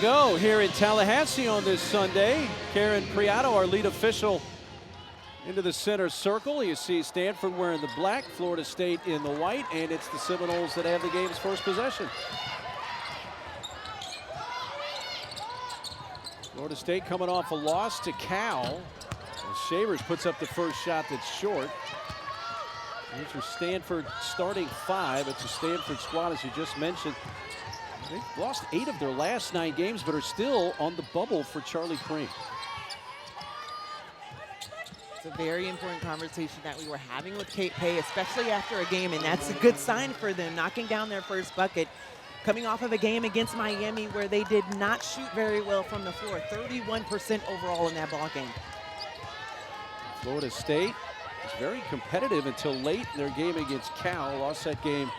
go here in Tallahassee on this Sunday. Karen Priato, our lead official, into the center circle. You see Stanford wearing the black, Florida State in the white, and it's the Seminoles that have the game's first possession. Florida State coming off a loss to Cal. Shavers puts up the first shot that's short. Here's your Stanford starting five. It's a Stanford squad, as you just mentioned. They've lost 8 of their last 9 games, but are still on the bubble for Charlie Crane. It's a very important conversation that we were having with Kate Pay, especially after a game, and that's a good sign for them, knocking down their first bucket, coming off of a game against Miami where they did not shoot very well from the floor, 31% overall in that ball game. Florida State was very competitive until late in their game against Cal. Lost that game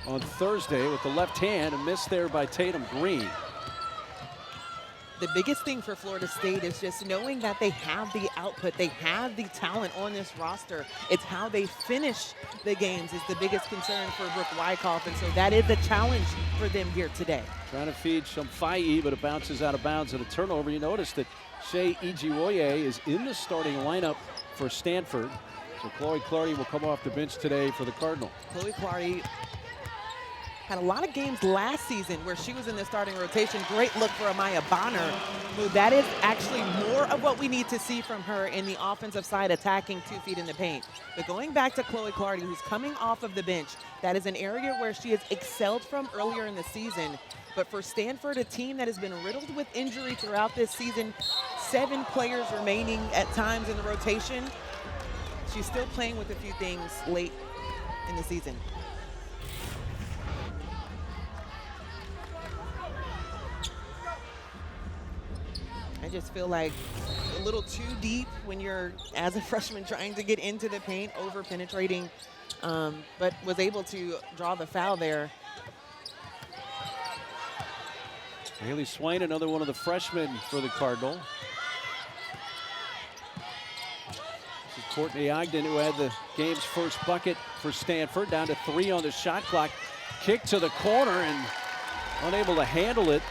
on Thursday with the left hand, and missed there by Tatum Green. The biggest thing for Florida State is just knowing that they have the output, they have the talent on this roster. It's how they finish the games is the biggest concern for Brooke Wyckoff, and so that is a challenge for them here today. Trying to feed Shumfai, but it bounces out of bounds and a turnover. You notice that Shea Ijiwoye is in the starting lineup for Stanford. So Chloe Clardy will come off the bench today for the Cardinal. Chloe Clardy had a lot of games last season where she was in the starting rotation. Great look for Amaya Bonner, who that is actually more of what we need to see from her in the offensive side, attacking 2 feet in the paint. But going back to Chloe Clardy, who's coming off of the bench, that is an area where she has excelled from earlier in the season. But for Stanford, a team that has been riddled with injury throughout this season, 7 players remaining at times in the rotation, she's still playing with a few things late in the season. I just feel like a little too deep when you're, as a freshman, trying to get into the paint, over-penetrating, but was able to draw the foul there. Haley Swain, another one of the freshmen for the Cardinal. This is Courtney Ogden, who had the game's first bucket for Stanford. Down to 3 on the shot clock. Kick to the corner and unable to handle it.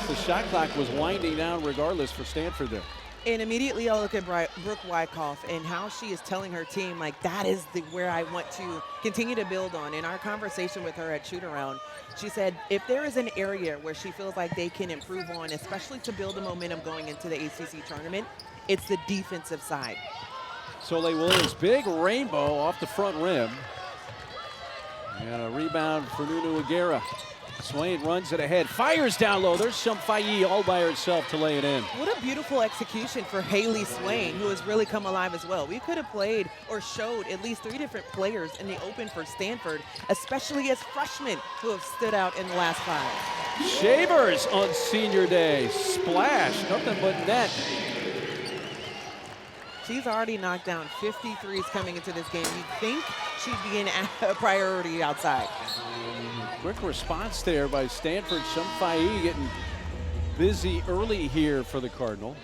The shot clock was winding down regardless for Stanford there. And immediately I'll look at Brooke Wyckoff and how she is telling her team, like, that is where I want to continue to build on. In our conversation with her at shoot-around, she said if there is an area where she feels like they can improve on, especially to build the momentum going into the ACC tournament, it's the defensive side. Soleil Williams, big rainbow off the front rim. And a rebound for Nunu Agara. Swain runs it ahead, fires down low. There's Shumfai all by herself to lay it in. What a beautiful execution for Haley Swain, who has really come alive as well. We could have played or showed at least 3 different players in the open for Stanford, especially as freshmen who have stood out in the last 5. Shavers on senior day. Splash, nothing but net. She's already knocked down 53s coming into this game. You'd think she'd be a priority outside. Quick response there by Stanford. Shumfai getting busy early here for the Cardinal.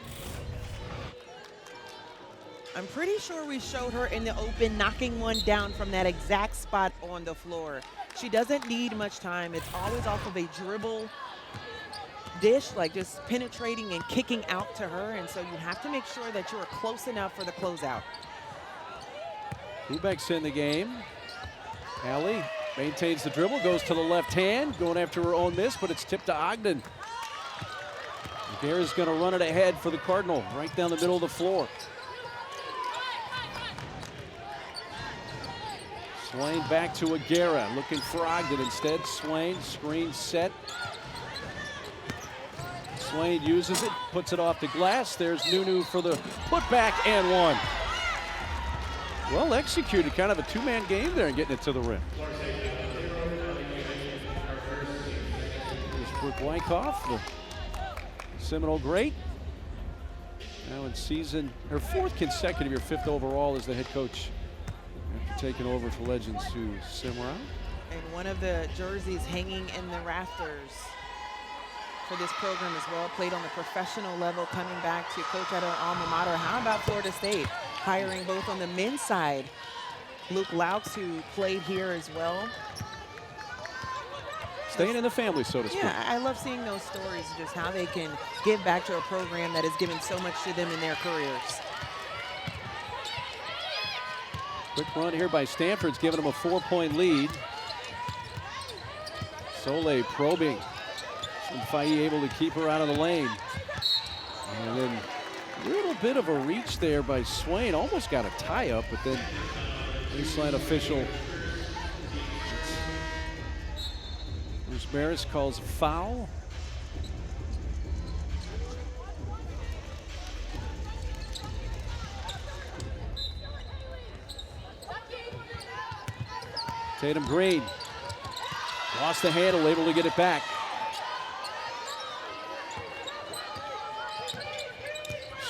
I'm pretty sure we showed her in the open knocking one down from that exact spot on the floor. She doesn't need much time. It's always off of a dribble dish, like just penetrating and kicking out to her, and so you have to make sure that you're close enough for the closeout. Hubeck's in the game. Allie maintains the dribble, goes to the left hand, going after her own miss, but it's tipped to Ogden. Agara's going to run it ahead for the Cardinal, right down the middle of the floor. Swain back to Agara, looking for Ogden instead. Swain, screen set. Swain uses it, puts it off the glass. There's Nunu for the putback and one. Well executed, kind of a 2-man game there and getting it to the rim. There's Brooke Wyckoff, the Seminole great. Now in season, her 4th consecutive year, 5th overall as the head coach after taking over for Legends Sue Simrau. And one of the jerseys hanging in the rafters for this program as well, played on the professional level, coming back to coach at her alma mater. How about Florida State hiring both on the men's side, Luke Laux, who played here as well. Staying in the family, so to speak. Yeah, I love seeing those stories, just how they can give back to a program that has given so much to them in their careers. Quick run here by Stanford's giving them a 4-point lead. Soleil probing. Faye able to keep her out of the lane. And then a little bit of a reach there by Swain. Almost got a tie up, but then baseline official Bruce Maris calls a foul. Tatum Green lost the handle, able to get it back.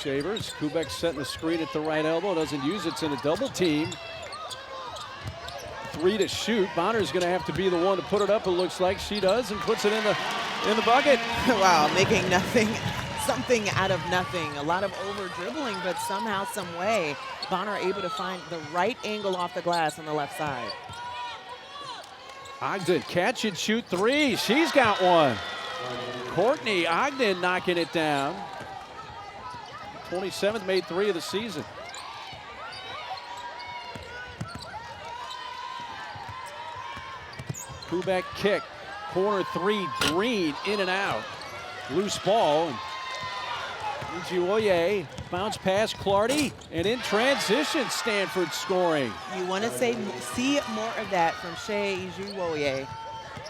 Shavers, Kubek setting the screen at the right elbow, doesn't use it, it's in a double team. 3 to shoot. Bonner's going to have to be the one to put it up, it looks like. She does, and puts it in the bucket. Wow, making something out of nothing. A lot of over dribbling, but somehow, some way, Bonner able to find the right angle off the glass on the left side. Ogden, catch and shoot 3. She's got one. Courtney, Ogden knocking it down. 27th, made 3 of the season. Kubek kick, corner 3, Green in and out. Loose ball. Ujiwoye, bounce pass, Clardy, and in transition, Stanford scoring. You want to see more of that from Shea Ujiwoye,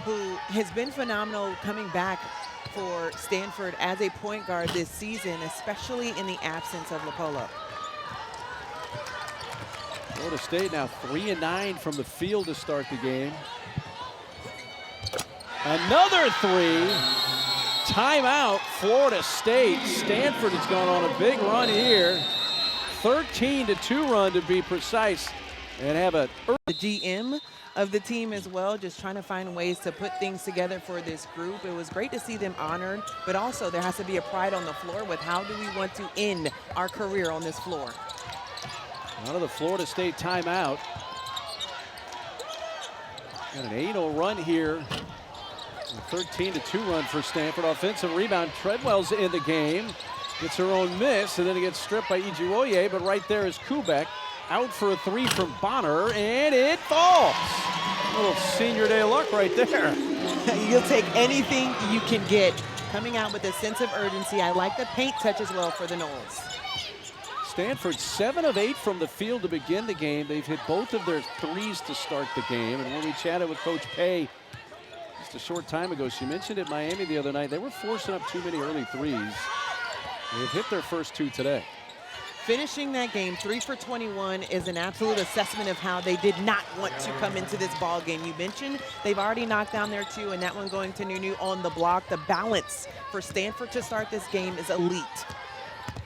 who has been phenomenal coming back for Stanford as a point guard this season, especially in the absence of LaPolo. Florida State now 3-9 from the field to start the game. Another 3. Timeout, Florida State. Stanford has gone on a big run here. 13-2 run to be precise. And have a... The GM of the team as well, just trying to find ways to put things together for this group. It was great to see them honored, but also there has to be a pride on the floor with how do we want to end our career on this floor. Out of the Florida State timeout. Got an 8-0 run here. A 13-2 run for Stanford. Offensive rebound. Treadwell's in the game. Gets her own miss, and then it gets stripped by Ujiwoye, but right there is Kubek. Out for a 3 from Bonner, and it falls. A little senior day luck right there. You'll take anything you can get. Coming out with a sense of urgency. I like the paint touch as well for the Noles. Stanford 7 of 8 from the field to begin the game. They've hit both of their 3s to start the game. And when we chatted with Coach Pay just a short time ago, she mentioned at Miami the other night, they were forcing up too many early 3s. They've hit their first 2 today. Finishing that game 3 for 21 is an absolute assessment of how they did not want to come into this ball game. You mentioned they've already knocked down their 2, and that one going to Nunu on the block. The balance for Stanford to start this game is elite.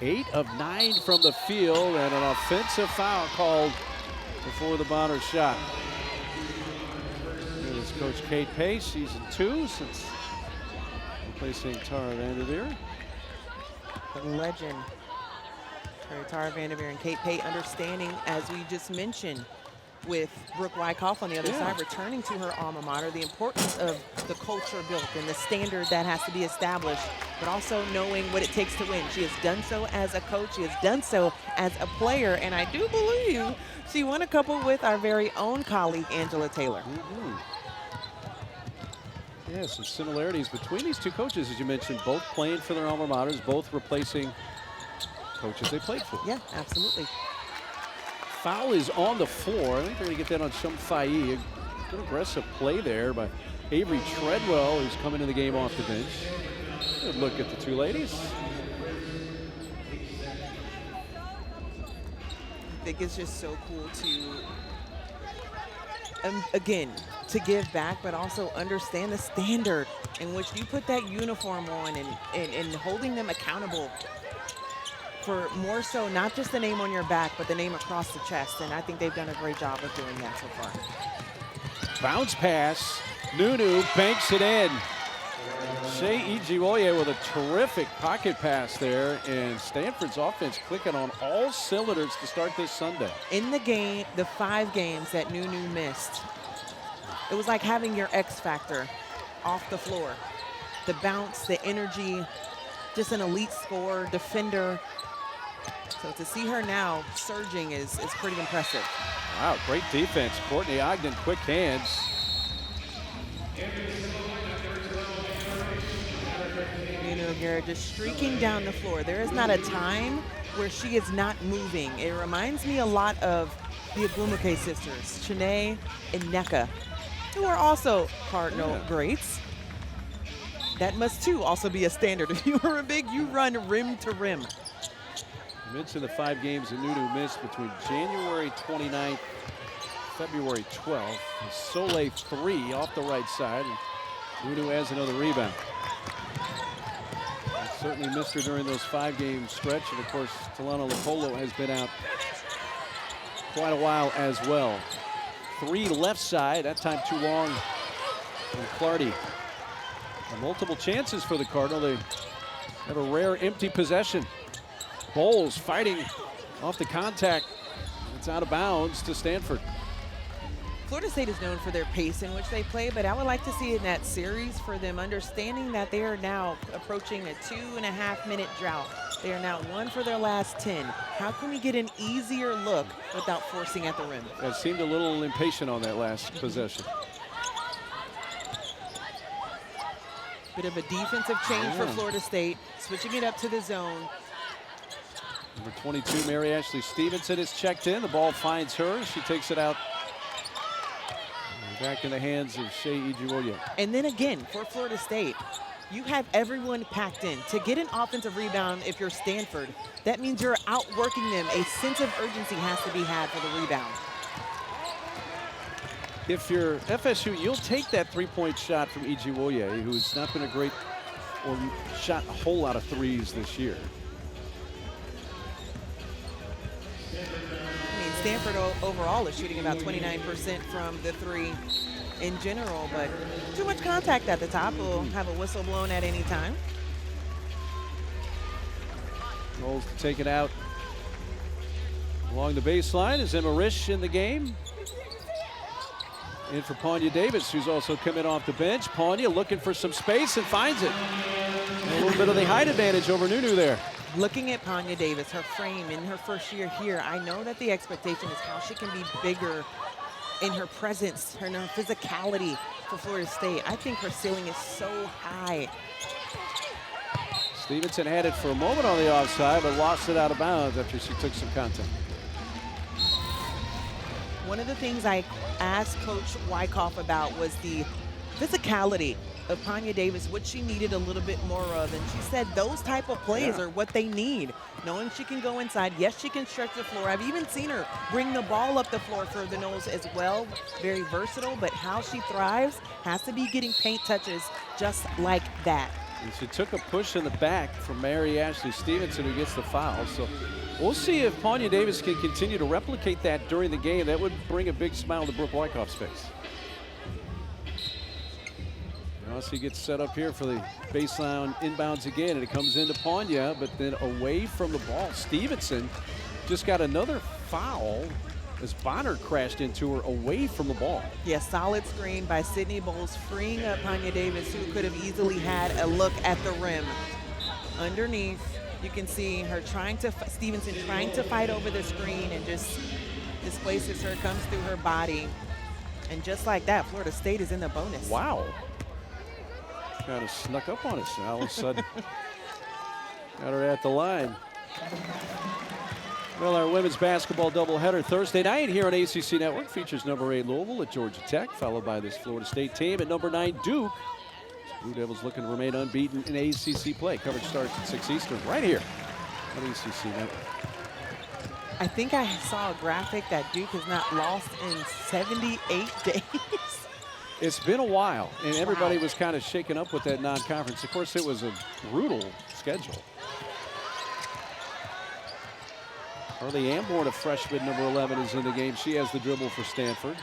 8 of 9 from the field, and an offensive foul called before the Bonner shot. Here is Coach Kate Pace, season 2, since replacing Tara Vanderveer. The legend. Tara Vanderveer and Kate Pate understanding, as we just mentioned, with Brooke Wyckoff on the other side, returning to her alma mater, the importance of the culture built and the standard that has to be established, but also knowing what it takes to win. She has done so as a coach. She has done so as a player, and I do believe she won a couple with our very own colleague, Angela Taylor. Yeah, some similarities between these 2 coaches, as you mentioned, both playing for their alma maters, both replacing coaches they played for. Yeah, absolutely. Foul is on the floor. I think they're going to get that on Shum Faye. Good aggressive play there by Avery Treadwell, who's coming in the game off the bench. Good look at the 2 ladies. I think it's just so cool to, again, to give back, but also understand the standard in which you put that uniform on and holding them accountable for more so not just the name on your back, but the name across the chest. And I think they've done a great job of doing that so far. Bounce pass. Nunu banks it in. Shea Ujiwoye with a terrific pocket pass there, and Stanford's offense clicking on all cylinders to start this Sunday. In the game, the 5 games that Nunu missed, it was like having your X factor off the floor. The bounce, the energy, just an elite scorer, defender. So to see her now surging is pretty impressive. Wow, great defense. Courtney Ogden, quick hands. Nunu Agara just streaking down the floor. There is not a time where she is not moving. It reminds me a lot of the Agumuke sisters, Chene and Nneka, who are also Cardinal greats. That must too also be a standard. If you were a big, you run rim to rim. You mentioned the 5 games that Nunu missed between January 29th, February 12th. Soleil 3 off the right side. And Nunu has another rebound. Certainly missed her during those 5-game stretch. And of course, Talana Lopolo has been out quite a while as well. 3 left side, that time too long from Clardy. And multiple chances for the Cardinal. They have a rare empty possession. Bowles fighting off the contact. It's out of bounds to Stanford. Florida State is known for their pace in which they play, but I would like to see in that series for them understanding that they are now approaching a 2.5-minute drought. They are now 1 for their last 10. How can we get an easier look without forcing at the rim? It seemed a little impatient on that last possession. Bit of a defensive change for Florida State, switching it up to the zone. Number 22, Mary Ashley Stevenson is checked in. The ball finds her. She takes it out. Back in the hands of Shea Ijiwoye. And then again, for Florida State, you have everyone packed in. To get an offensive rebound, if you're Stanford, that means you're outworking them. A sense of urgency has to be had for the rebound. If you're FSU, you'll take that 3-point shot from Ijiwoye, who's not been a great or shot a whole lot of threes this year. Stanford overall is shooting about 29% from the 3 in general, but too much contact at the top. We'll have a whistle blown at any time. Rolls to take it out along the baseline is Emma Risch in the game. In for Panya Davis, who's also coming off the bench. Panya looking for some space and finds it. And a little bit of the height advantage over Nunu there. Looking at Panya Davis, her frame in her first year here, I know that the expectation is how she can be bigger in her presence, her physicality for Florida State. I think her ceiling is so high. Stevenson had it for a moment on the offside, but lost it out of bounds after she took some contact. One of the things I asked Coach Wyckoff about was the physicality of Panya Davis, what she needed a little bit more of, and she said those type of plays are what they need. Knowing she can go inside, yes, she can stretch the floor. I've even seen her bring the ball up the floor for the Noles as well. Very versatile, but how she thrives has to be getting paint touches just like that. And she took a push in the back from Mary Ashley Stevenson, who gets the foul. So we'll see if Panya Davis can continue to replicate that during the game. That would bring a big smile to Brooke Wyckoff's face. He gets set up here for the baseline inbounds again, and it comes into Panya, but then away from the ball. Stevenson just got another foul as Bonner crashed into her away from the ball. Yes, solid screen by Sydney Bowles, freeing up Panya Davis, who could have easily had a look at the rim. Underneath, you can see her Stevenson trying to fight over the screen and just displaces her, comes through her body. And just like that, Florida State is in the bonus. Wow. Kind of snuck up on us, and all of a sudden got her at the line. Well, our women's basketball doubleheader Thursday night here on ACC Network features number 8 Louisville at Georgia Tech, followed by this Florida State team at number 9 Duke. Blue Devils looking to remain unbeaten in ACC play. Coverage starts at 6 Eastern right here on ACC Network. I think I saw a graphic that Duke has not lost in 78 days. It's been a while, and everybody was kind of shaken up with that non-conference. Of course, it was a brutal schedule. Harley Amborn, a freshman, number 11, is in the game. She has the dribble for Stanford.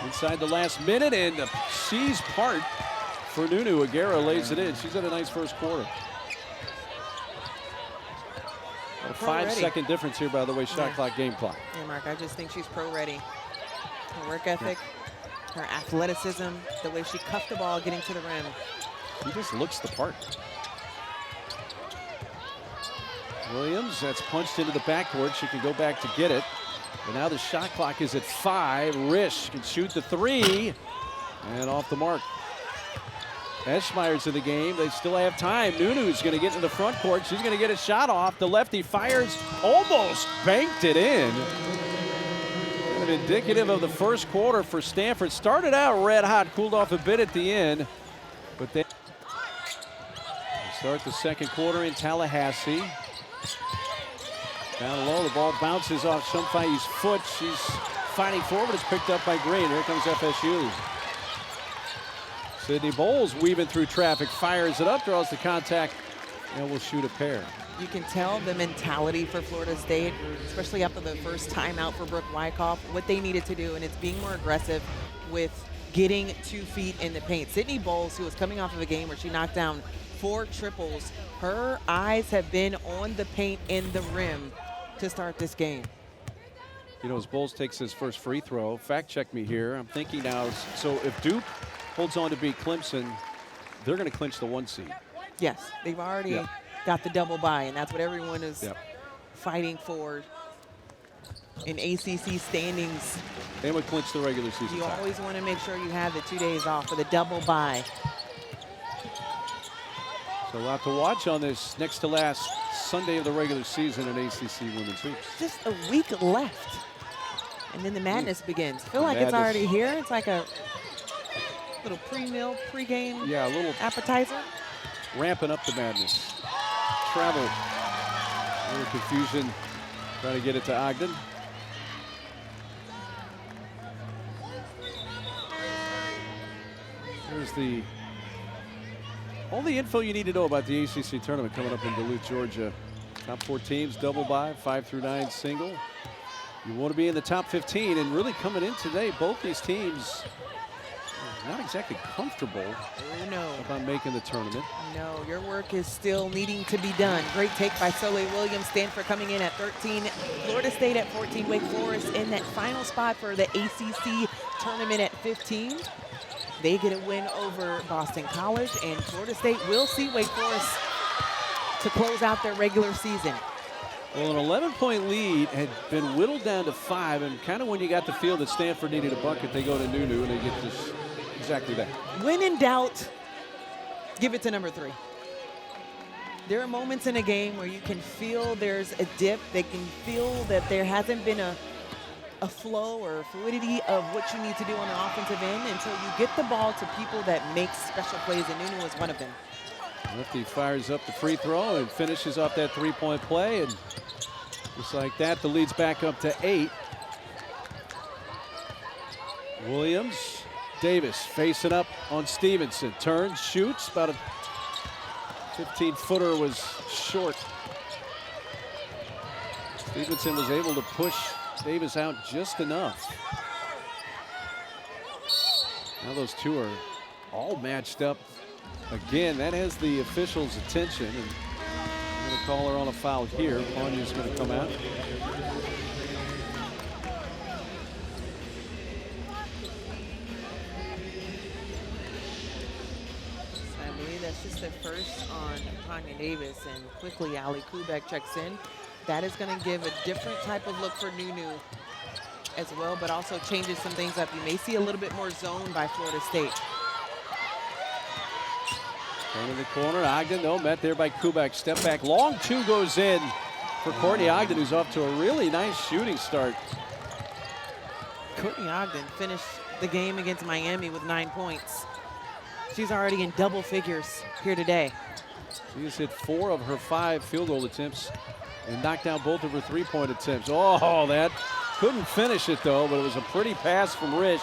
Inside the last minute, and the seas part for Nunu. Agara lays it in. She's had a nice first quarter. A 5-second difference here, by the way, shot clock, game clock. Yeah, Mark, I just think she's pro-ready. Her work ethic. Her athleticism, the way she cuffed the ball getting to the rim. She just looks the part. Williams, that's punched into the backboard. She can go back to get it. But now the shot clock is at 5. Risch can shoot the 3. And off the mark. Eschmeyer's in the game. They still have time. Nunu's going to get to the front court. She's going to get a shot off. The lefty fires, almost banked it in. Kind of indicative of the first quarter for Stanford. Started out red hot, cooled off a bit at the end. But they start the second quarter in Tallahassee. Down low, the ball bounces off Shumfai's foot. She's fighting forward. It's picked up by Green. Here comes FSU. Sydney Bowles weaving through traffic, fires it up, draws the contact, and will shoot a pair. You can tell the mentality for Florida State, especially after the first time out for Brooke Wyckoff, what they needed to do, and it's being more aggressive with getting 2 feet in the paint. Sydney Bowles, who was coming off of a game where she knocked down 4 triples, her eyes have been on the paint in the rim to start this game. You know, as Bowles takes his first free throw, fact check me here, I'm thinking now, so if Duke holds on to beat Clemson, they're going to clinch the 1 seed. Yes, they've already got the double bye, and that's what everyone is fighting for in ACC standings. They would clinch the regular season. You always want to make sure you have the 2 days off for the double bye. So a lot to watch on this next to last Sunday of the regular season in ACC women's hoops. Just a week left, and then the madness begins. I feel like it's already here. It's like a little pre-meal, pre-game a little appetizer. Ramping up the madness. Travel. A little confusion trying to get it to Ogden. There's all the info you need to know about the ACC tournament coming up in Duluth, Georgia. Top 4 teams, double bye, 5 through 9 single. You want to be in the top 15, and really coming in today, both these teams not exactly comfortable about making the tournament. No, your work is still needing to be done. Great take by Soleil Williams. Stanford coming in at 13. Florida State at 14. Wake Forest in that final spot for the ACC tournament at 15. They get a win over Boston College, and Florida State will see Wake Forest to close out their regular season. Well, an 11-point lead had been whittled down to 5, and kind of when you got the feel that Stanford needed a bucket, they go to Nunu, and they get this exactly that. When in doubt, give it to number 3. There are moments in a game where you can feel there's a dip. They can feel that there hasn't been a flow or fluidity of what you need to do on the offensive end until you get the ball to people that make special plays, and Nunu is one of them. Lefty fires up the free throw and finishes off that 3-point play, and just like that, the lead's back up to 8. Williams, Davis facing up on Stevenson. Turns, shoots, about a 15-footer was short. Stevenson was able to push Davis out just enough. Now those two are all matched up. Again, that has the officials' attention, and I'm going to call her on a foul here. Ponya's going to come out. I believe that's just the first on Tonya Davis, and quickly Ali Kubek checks in. That is going to give a different type of look for Nunu as well, but also changes some things up. You may see a little bit more zone by Florida State. Turn in the corner, Ogden, though, met there by Kubek. Step back, long 2 goes in for Courtney Ogden, who's off to a really nice shooting start. Courtney Ogden finished the game against Miami with 9 points. She's already in double figures here today. She has hit 4 of her 5 field goal attempts and knocked down both of her 3-point attempts. Oh, that couldn't finish it, though, but it was a pretty pass from Risch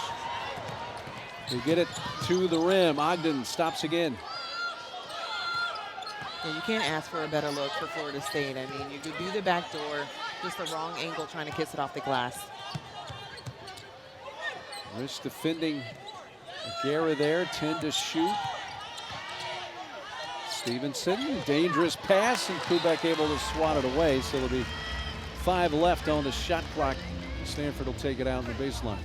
to get it to the rim. Ogden stops again. And you can't ask for a better look for Florida State. I mean, you could do the back door, just the wrong angle trying to kiss it off the glass. Risch defending Agara there, 10 to shoot. Stevenson, dangerous pass, and Kubek able to swat it away, so there'll be 5 left on the shot clock. Stanford will take it out in the baseline.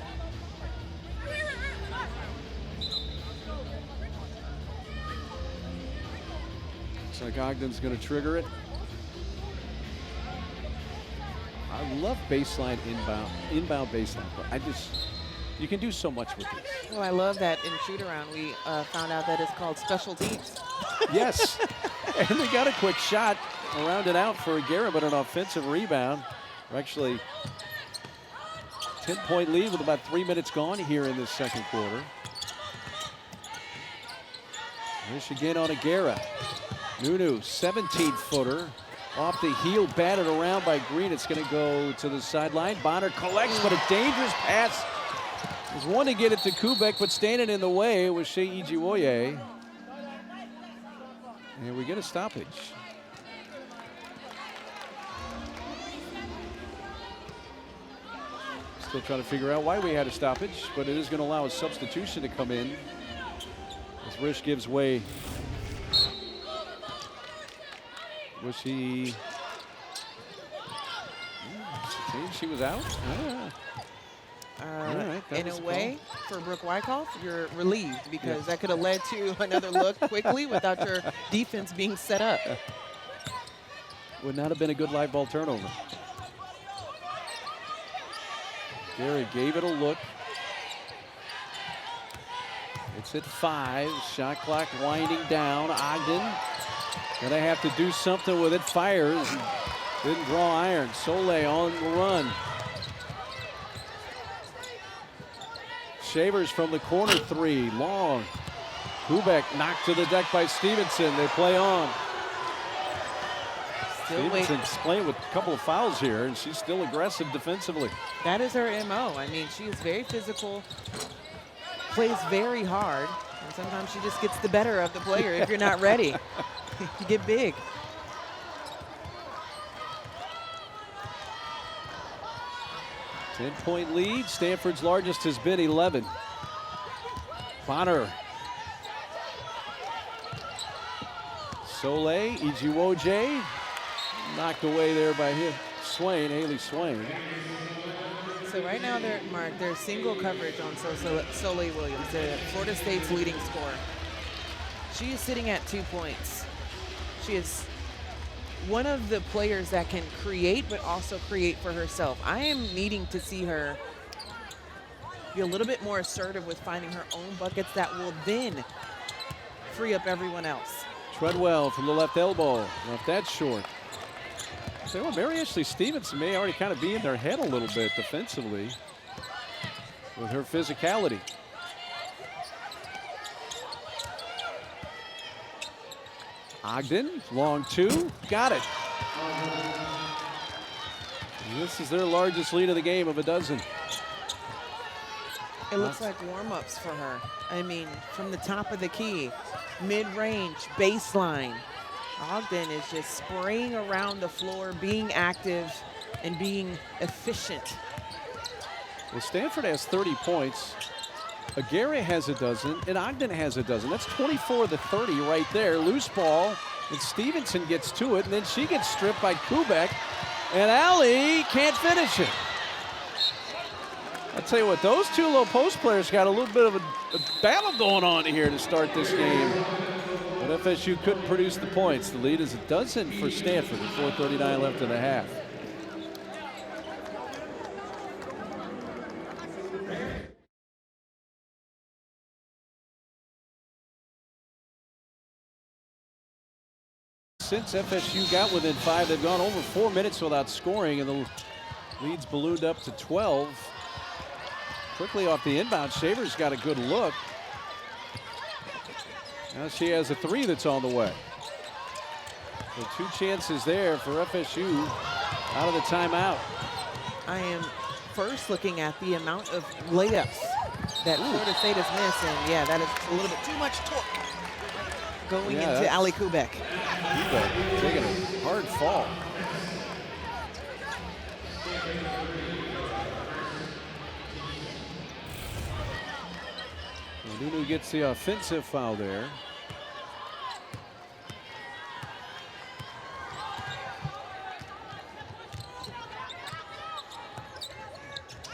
like Ogden's going to trigger it. I love baseline inbound baseline. But you can do so much with this. Well, I love that in shoot-around we found out that it's called special teams. Yes, and they got a quick shot around and out for Agara, but an offensive rebound. Actually, 10-point lead with about 3 minutes gone here in this second quarter. Michigan on Agara. Nunu, 17-footer. Off the heel, batted around by Green. It's going to go to the sideline. Bonner collects, but a dangerous pass. There's one to get it to Kubek, but standing in the way was Shea Ijiwoye. And we get a stoppage. Still trying to figure out why we had a stoppage, but it is going to allow a substitution to come in as Rish gives way. Was she was out? Right, in a way, for Brooke Wyckoff, you're relieved because that could have led to another look quickly without your defense being set up. Would not have been a good live ball turnover. Gary gave it a look. It's at 5. Shot clock winding down. Ogden gonna have to do something with it. Fires. Didn't draw iron. Soleil on the run. Shavers from the corner 3. Long. Kubek knocked to the deck by Stevenson. They play on. Stevenson's playing with a couple of fouls here, and she's still aggressive defensively. That is her MO. I mean, she is very physical, plays very hard, and sometimes she just gets the better of the player if you're not ready. You get big. Ten-point lead. Stanford's largest has been 11. Bonner. Soleil, Ijiwoye, knocked away there by Swain, Haley Swain. So right now, there's single coverage on Soleil Williams, the Florida State's leading scorer. She is sitting at 2 points. She is one of the players that can create, but also create for herself. I am needing to see her be a little bit more assertive with finding her own buckets that will then free up everyone else. Treadwell from the left elbow, left that short. So Mary Ashley Stevenson may already kind of be in their head a little bit defensively with her physicality. Ogden, long 2, got it. And this is their largest lead of the game of a dozen. It looks like warm-ups for her. I mean, from the top of the key, mid-range, baseline. Ogden is just spraying around the floor, being active and being efficient. Well, Stanford has 30 points. Agara has a dozen, and Ogden has a dozen. That's 24 to 30 right there. Loose ball, and Stevenson gets to it, and then she gets stripped by Kubek, and Allie can't finish it. I'll tell you what, those two low post players got a little bit of a battle going on here to start this game. But FSU couldn't produce the points. The lead is a dozen for Stanford with 4:39 left in the half. Since FSU got within 5, they've gone over 4 minutes without scoring, and the lead's ballooned up to 12. Quickly off the inbound, Shavers got a good look. Now she has a 3 that's on the way. So 2 chances there for FSU out of the timeout. I am first looking at the amount of layups that Florida State has missed, and yeah, that is a little bit too much torque going into Ali Kubek. Kubek taking a hard fall. Nunu gets the offensive foul there.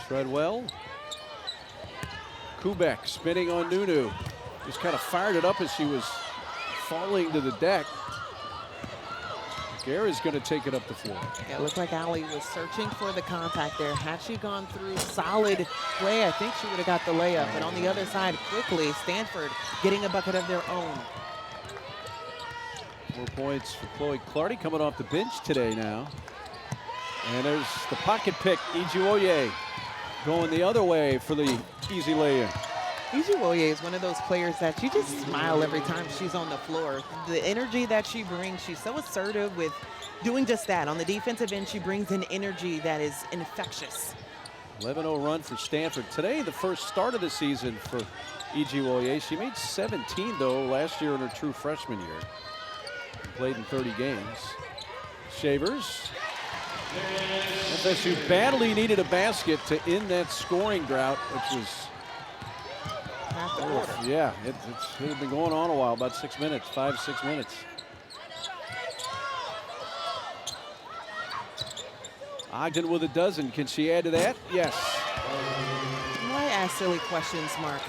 Treadwell. Kubek spinning on Nunu. Just kind of fired it up as she was falling to the deck. Agara's going to take it up the floor. Yeah, it looked like Allie was searching for the contact there. Had she gone through solid play, I think she would have got the layup. But on the other side, quickly, Stanford getting a bucket of their own. 4 points for Chloe Clardy coming off the bench today now. And there's the pocket pick, Ijuoye going the other way for the easy lay-in. Ijuoye is one of those players that you just smile every time she's on the floor. The energy that she brings, she's so assertive with doing just that. On the defensive end, she brings an energy that is infectious. 11-0 run for Stanford. Today, the first start of the season for Ijuoye. She made 17, though, last year in her true freshman year. Played in 30 games. Shavers. FSU badly needed a basket to end that scoring drought, which was half the quarter. Yeah, it had been going on a while, about 6 minutes, 5-6 minutes. Ogden with a dozen. Can she add to that? Yes. Why ask silly questions, Mark?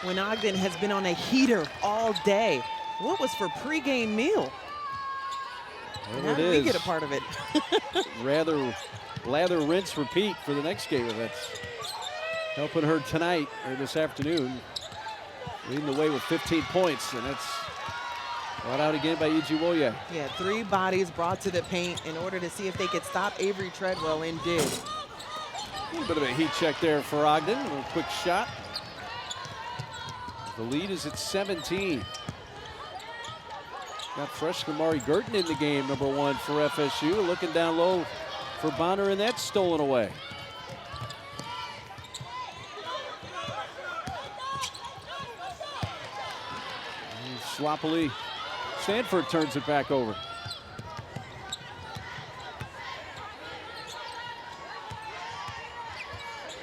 When Ogden has been on a heater all day, what was for pregame meal? There Now it is. we get a part of it. Lather, rinse, repeat for the next game. That's helping her tonight or this afternoon. Leading the way with 15 points, and that's brought out again by Ijuoye. Yeah, 3 bodies brought to the paint in order to see if they could stop Avery Treadwell, and did. A little bit of a heat check there for Ogden. A little quick shot. The lead is at 17. Got freshman Mari Girton in the game, number 1 for FSU. Looking down low for Bonner, and that's stolen away. And sloppily, Stanford turns it back over.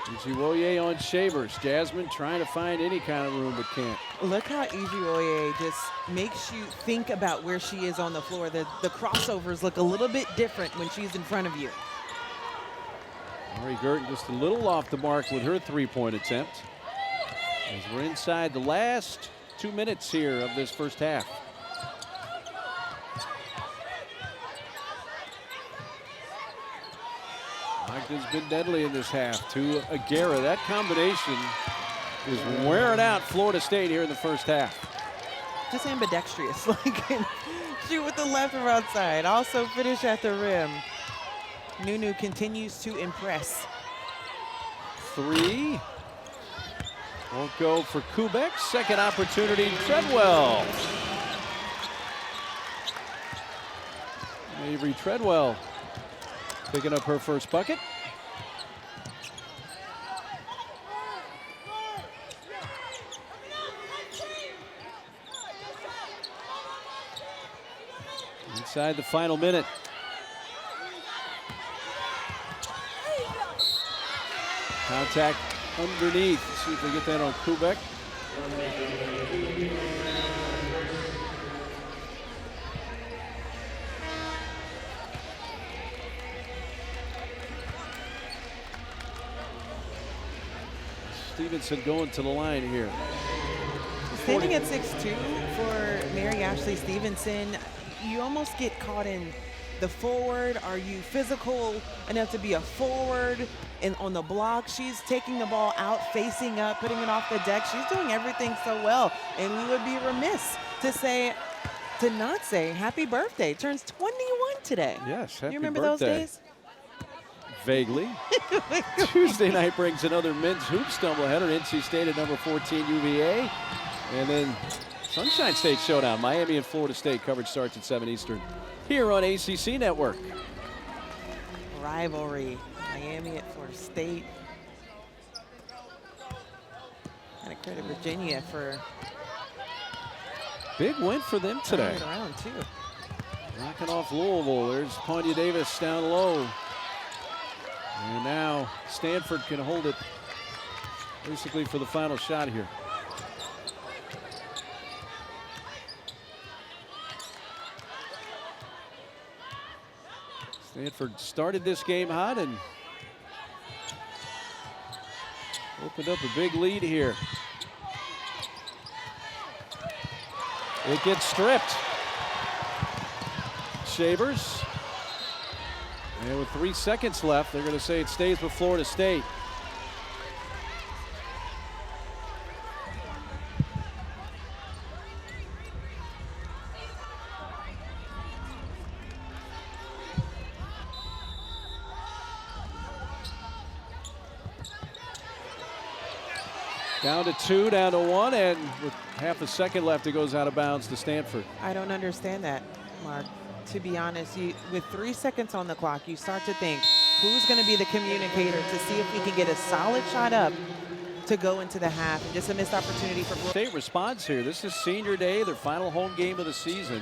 Ijuoye on Shavers. Jasmine trying to find any kind of room but can't. Look how Ijuoye just makes you think about where she is on the floor. The crossovers look a little bit different when she's in front of you. Mari Girton just a little off the mark with her 3-point attempt. As we're inside the last 2 minutes here of this first half. Ogden's been deadly in this half to Agara. That combination is wearing out Florida State here in the first half. Just ambidextrous, like shoot with the left or outside. Also finish at the rim. Nunu continues to impress. 3. Won't go for Kubek. Second opportunity, Treadwell. Avery Treadwell picking up her first bucket. Inside the final minute. Contact underneath. Let's see if we get that on Kubek. Stevenson going to the line here. Standing at 6'2" for Mary Ashley Stevenson, you almost get caught in the forward. Are you physical enough to be a forward? And on the block, she's taking the ball out, facing up, putting it off the deck. She's doing everything so well. And we would be remiss to not say happy birthday. Turns 21 today. Yes, happy birthday. You remember those days? Vaguely. Tuesday night brings another men's hoops doubleheader. NC State at number 14, UVA. And then Sunshine State Showdown. Miami and Florida State. Coverage starts at 7 Eastern here on ACC Network. Rivalry. Miami at Florida State. Gotta credit Virginia for big win for them today. Around too. Knocking off Louisville. There's Panya Davis down low. And now Stanford can hold it basically for the final shot here. Stanford started this game hot and opened up a big lead here. It gets stripped. Shavers. And with 3 seconds left, they're going to say it stays with Florida State. Down to 2, down to 1, and with half a second left, it goes out of bounds to Stanford. I don't understand that, Mark. To be honest, with 3 seconds on the clock, you start to think, who's going to be the communicator to see if we can get a solid shot up to go into the half, and just a missed opportunity for Florida State response here. This is senior day, their final home game of the season.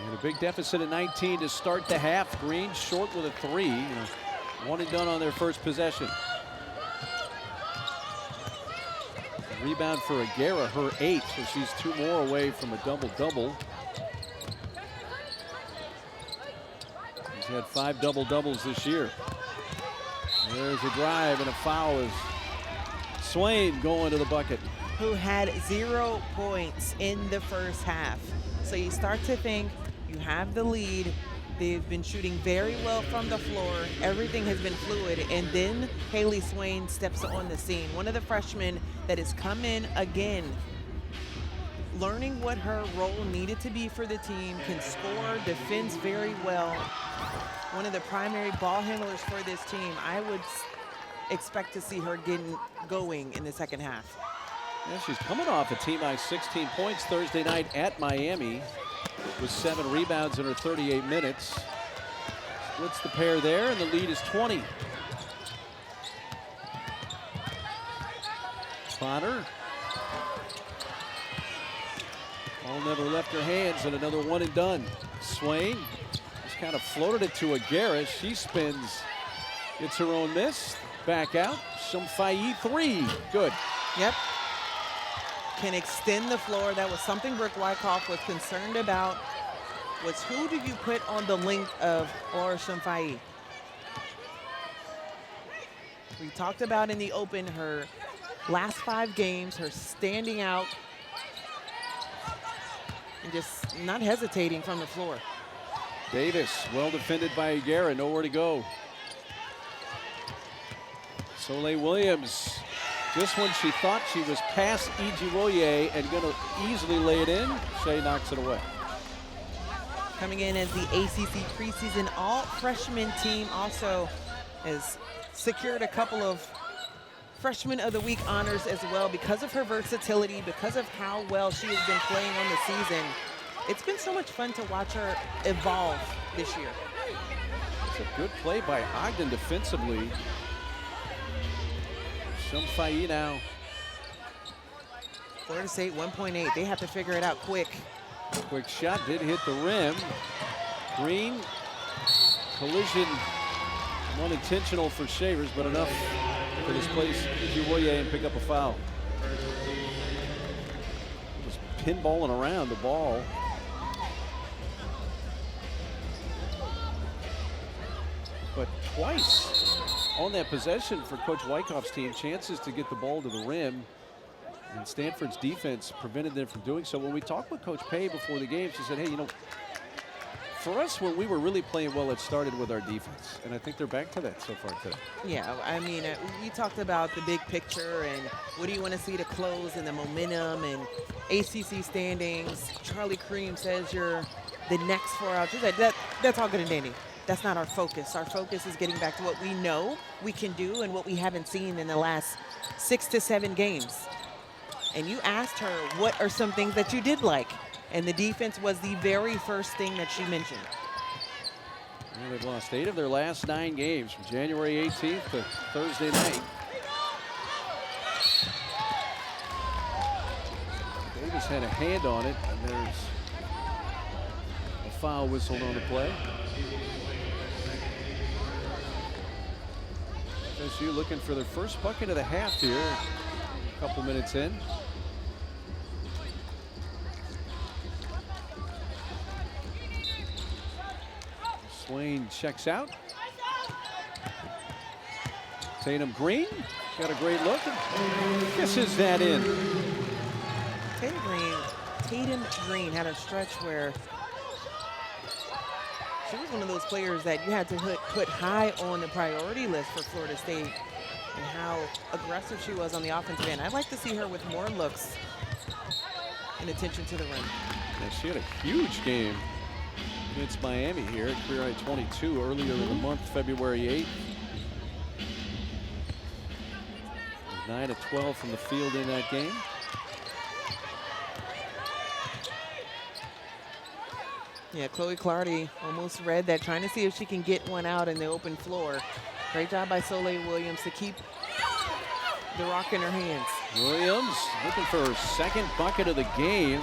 And a big deficit at 19 to start the half. Green short with a 3. One and done on their first possession. Rebound for Agara, her 8, so she's 2 more away from a double-double. He's had 5 double-doubles this year. There's a drive and a foul as Swain going to the bucket. who had 0 points in the first half. So you start to think you have the lead. They've been shooting very well from the floor. Everything has been fluid. And then Haley Swain steps on the scene. One of the freshmen that has come in again, learning what her role needed to be for the team, can score, defends very well. One of the primary ball handlers for this team. I would expect to see her getting going in the second half. Yeah, she's coming off a team-high 16 points Thursday night at Miami with 7 rebounds in her 38 minutes. Splits the pair there, and the lead is 20. Potter. Ball never left her hands, and another one and done. Swain just kind of floated it to Agara. She spins, gets her own miss. Back out. Shumfai 3. Good. Yep. Can extend the floor. That was something Brooke Wyckoff was concerned about, was who do you put on the length of Laura Shumfai? We talked about in the open her last 5 games, her standing out and just not hesitating from the floor. Davis, well defended by Agara, nowhere to go. Soleil Williams, just when she thought she was past Ijiwoye and going to easily lay it in, Shea knocks it away. Coming in as the ACC preseason all-freshman team, also has secured a couple of Freshman of the Week honors as well because of her versatility, because of how well she has been playing on the season. It's been so much fun to watch her evolve this year. It's a good play by Ogden defensively. Shumfai now. Florida State 1.8. They have to figure it out quick. Quick shot did hit the rim. Green collision, unintentional for Shavers, but enough to displace Ijiwoye and pick up a foul. Just pinballing around the ball. But twice on that possession for Coach Wyckoff's team, chances to get the ball to the rim, and Stanford's defense prevented them from doing so. When we talked with Coach Pay before the game, she said, hey, you know, for us, when we were really playing well, it started with our defense, and I think they're back to that so far today. Yeah, I mean, we talked about the big picture and what do you want to see to close and the momentum and ACC standings. Charlie Cream says you're the next 4 out. She said that's all good and dandy. That's not our focus. Our focus is getting back to what we know we can do and what we haven't seen in the last 6 to 7 games. And you asked her, what are some things that you did like? And the defense was the very first thing that she mentioned. Well, they've lost 8 of their last 9 games from January 18th to Thursday night. Davis had a hand on it, and there's a foul whistled on the play. FSU looking for their first bucket of the half here, a couple minutes in. Swain checks out. Tatum Green got a great look and kisses that in. Tatum Green had a stretch where was one of those players that you had to put high on the priority list for Florida State, and how aggressive she was on the offensive end. I'd like to see her with more looks and attention to the rim. Yeah, she had a huge game against Miami here, career high 22 earlier in the month, February 8th. 9 of 12 from the field in that game. Yeah, Chloe Clardy almost read that, trying to see if she can get one out in the open floor. Great job by Soleil Williams to keep the rock in her hands. Williams looking for her second bucket of the game.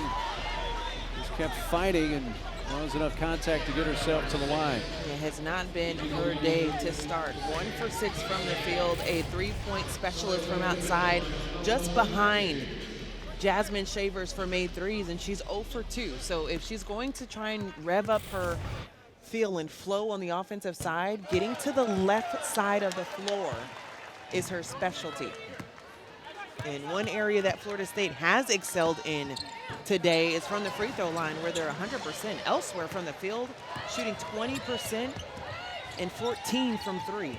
Just kept fighting and wasn't enough contact to get herself to the line. It has not been her day to start. 1 for 6 from the field, a 3-point specialist from outside, just behind Jasmine Shavers for made threes, and she's 0 for 2. So if she's going to try and rev up her feel and flow on the offensive side, getting to the left side of the floor is her specialty. And one area that Florida State has excelled in today is from the free throw line, where they're 100%. Elsewhere from the field, shooting 20% and 14 from 3.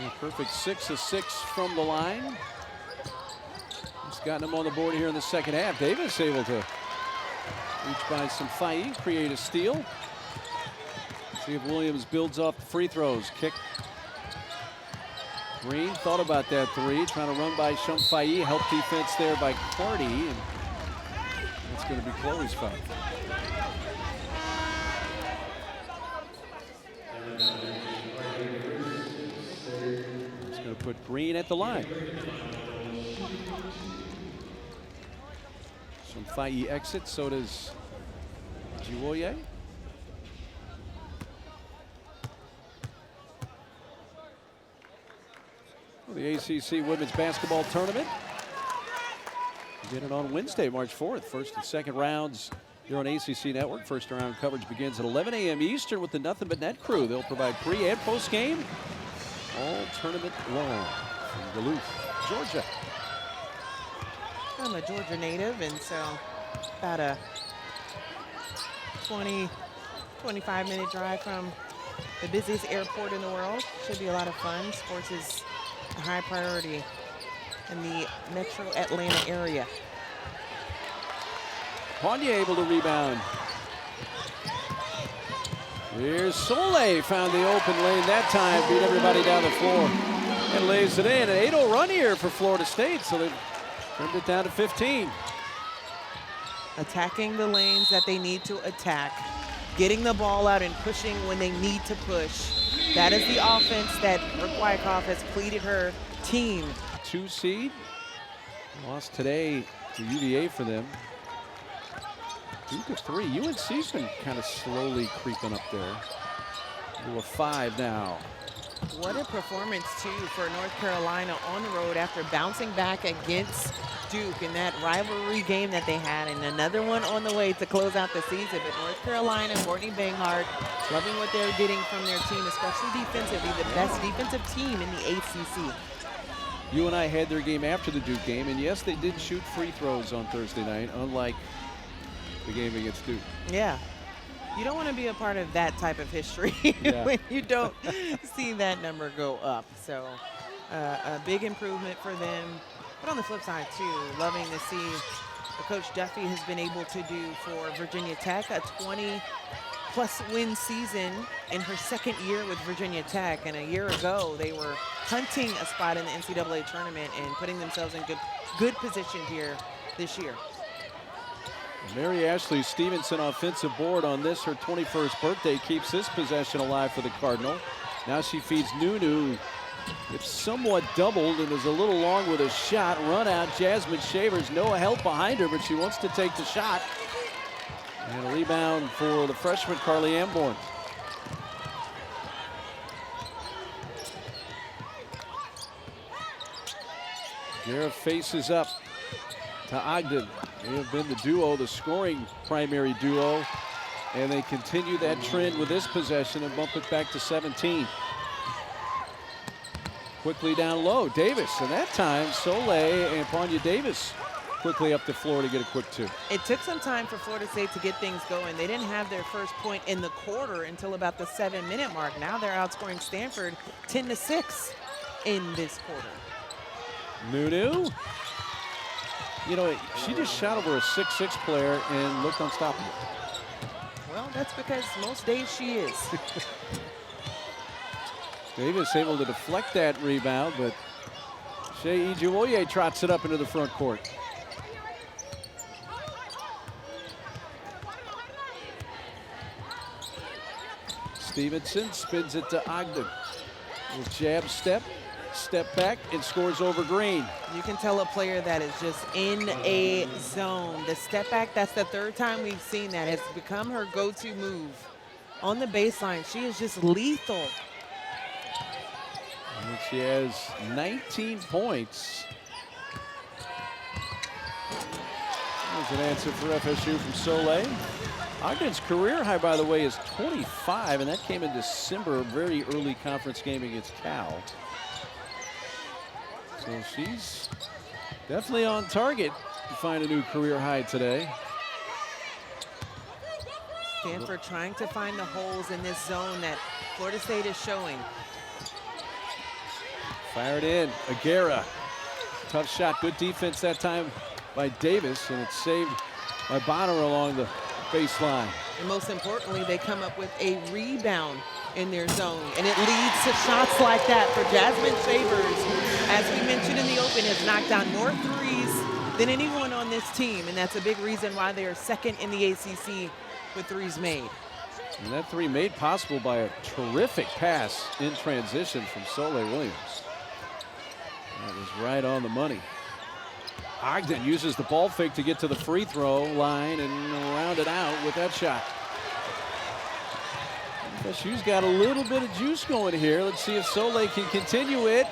A perfect 6 of 6 from the line. It's gotten them on the board here in the second half. Davis able to reach by some fight, create a steal. See if Williams builds off the free throws. Kick. Green thought about that three, trying to run by Shumfai. Help defense there by Courtney, and it's going to be Chloe's foul. It's going to put Green at the line. Shumfai exits, so does Giwoye. The ACC Women's Basketball Tournament. Beginning on Wednesday, March 4th. First and second rounds here on ACC Network. First round coverage begins at 11 a.m. Eastern with the Nothing But Net crew. They'll provide pre and post game all tournament long from Duluth, Georgia. I'm a Georgia native, and so about a 25-minute drive from the busiest airport in the world. Should be a lot of fun. Sports is a high priority in the metro Atlanta area. Ponye able to rebound. Here's Soleil, found the open lane that time, beat everybody down the floor and lays it in. An 8-0 run here for Florida State, so they've trimmed it down to 15. Attacking the lanes that they need to attack, getting the ball out and pushing when they need to push. That is the offense that Brooke Wyckoff has pleaded her team. 2 seed. Lost today to UVA for them. Duke of 3. UNC's been kind of slowly creeping up there. We're a 5 now. What a performance, too, for North Carolina on the road after bouncing back against Duke in that rivalry game that they had, and another one on the way to close out the season. But North Carolina, Courtney Banghart, loving what they're getting from their team, especially defensively, the best defensive team in the ACC. You and I had their game after the Duke game, and yes, they did shoot free throws on Thursday night, unlike the game against Duke. Yeah. You don't want to be a part of that type of history when you don't see that number go up. So a big improvement for them. But on the flip side, too, loving to see what Coach Duffy has been able to do for Virginia Tech, a 20-plus win season in her second year with Virginia Tech. And a year ago, they were hunting a spot in the NCAA tournament and putting themselves in good position here this year. Mary Ashley Stevenson offensive board on this, her 21st birthday, keeps this possession alive for the Cardinal. Now she feeds Nunu. It's somewhat doubled and is a little long with a shot. Run out, Jasmine Shavers. No help behind her, but she wants to take the shot. And a rebound for the freshman, Carly Amborn. Agara faces up to Ogden. They have been the duo, the scoring primary duo, and they continue that trend with this possession and bump it back to 17. Quickly down low, Davis, and that time Soleil and Ponye Davis quickly up the floor to get a quick 2. It took some time for Florida State to get things going. They didn't have their first point in the quarter until about the 7-minute mark. Now they're outscoring Stanford 10-6 in this quarter. Nunu. You know, she just shot over a 6'6" player and looked unstoppable. Well, that's because most days she is. Davis able to deflect that rebound, but Shea Ijuoye trots it up into the front court. Stevenson spins it to Ogden. Little jab step back, and scores over Green. You can tell a player that is just in a zone. The step back, that's the third time we've seen that. It's become her go-to move. On the baseline, she is just lethal. And she has 19 points. There's an answer for FSU from Soleil. Ogden's career high, by the way, is 25, and that came in December, a very early conference game against Cal. So she's definitely on target to find a new career high today. Stanford trying to find the holes in this zone that Florida State is showing. Fired in, Agara. Tough shot, good defense that time by Davis, and it's saved by Bonner along the baseline. And most importantly, they come up with a rebound in their zone, and it leads to shots like that for Jasmine Shavers. As we mentioned in the open, has knocked down more threes than anyone on this team, and that's a big reason why they are second in the ACC with threes made. And that three made possible by a terrific pass in transition from Soleil Williams. That was right on the money. Ogden uses the ball fake to get to the free throw line and round it out with that shot. FSU's got a little bit of juice going here. Let's see if Soleil can continue it.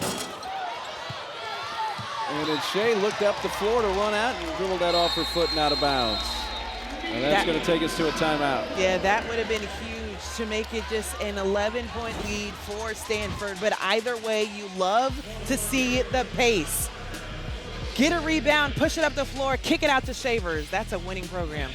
And then Shea looked up the floor to run out and dribbled that off her foot and out of bounds. And that's going to take us to a timeout. Yeah, that would have been huge to make it just an 11-point lead for Stanford. But either way, you love to see the pace. Get a rebound, push it up the floor, kick it out to Shavers. That's a winning program.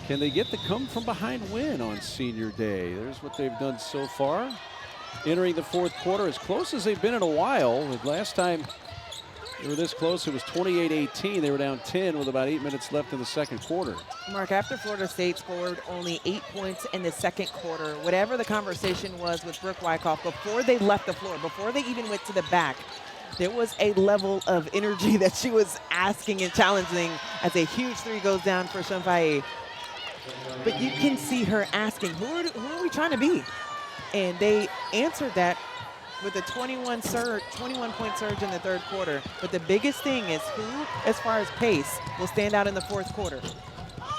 Can they get the come-from-behind win on senior day? There's what they've done so far. Entering the fourth quarter as close as they've been in a while. The last time they were this close, it was 28-18. They were down 10 with about 8 minutes left in the second quarter. Mark, after Florida State scored only 8 points in the second quarter, whatever the conversation was with Brooke Wyckoff, before they left the floor, before they even went to the back, there was a level of energy that she was asking and challenging as a huge three goes down for Shamfaye. But you can see her asking, who are we trying to be? And they answered that with a 21-point surge in the third quarter. But the biggest thing is who, as far as pace, will stand out in the fourth quarter.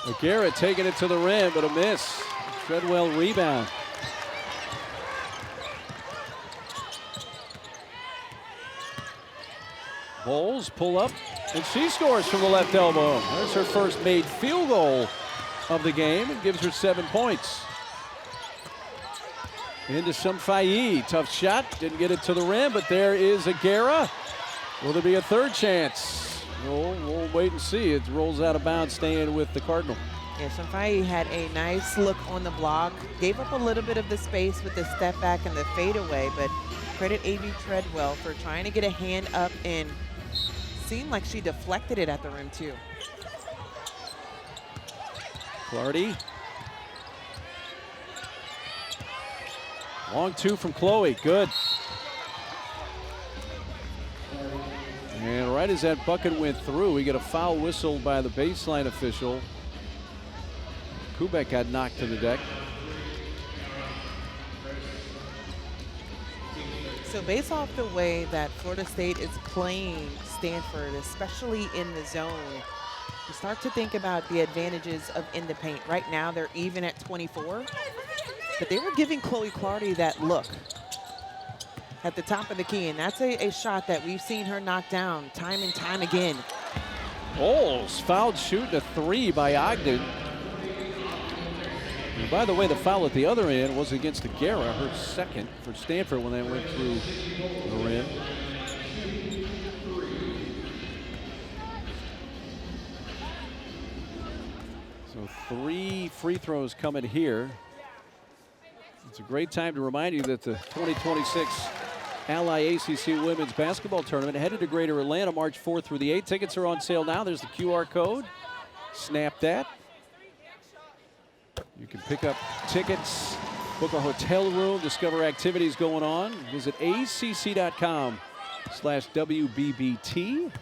Agara taking it to the rim, but a miss. Treadwell rebound. Bowles pull up, and she scores from the left elbow. There's her first made field goal of the game and gives her 7 points. Into Shamfaye, tough shot, didn't get it to the rim, but there is Agara. Will there be a third chance? We'll wait and see. It rolls out of bounds, staying with the Cardinal. Yeah, Shamfaye had a nice look on the block, gave up a little bit of the space with the step back and the fadeaway, but credit A.B. Treadwell for trying to get a hand up and seemed like she deflected it at the rim too. Clardy. Long two from Chloe, good. And right as that bucket went through, we get a foul whistle by the baseline official. Kubek got knocked to the deck. So based off the way that Florida State is playing Stanford, especially in the zone, you start to think about the advantages of in the paint. Right now, they're even at 24, but they were giving Chloe Clardy that look at the top of the key, and that's a shot that we've seen her knock down time and time again. Bowles fouled shooting a 3 by Ogden. And by the way, the foul at the other end was against Agara, her second for Stanford when they went through the rim. So 3 free throws coming here. It's a great time to remind you that the 2026 Ally ACC Women's Basketball Tournament headed to Greater Atlanta March 4th through the 8th. Tickets are on sale now. There's the QR code. Snap that. You can pick up tickets, book a hotel room, discover activities going on. Visit acc.com/WBBT.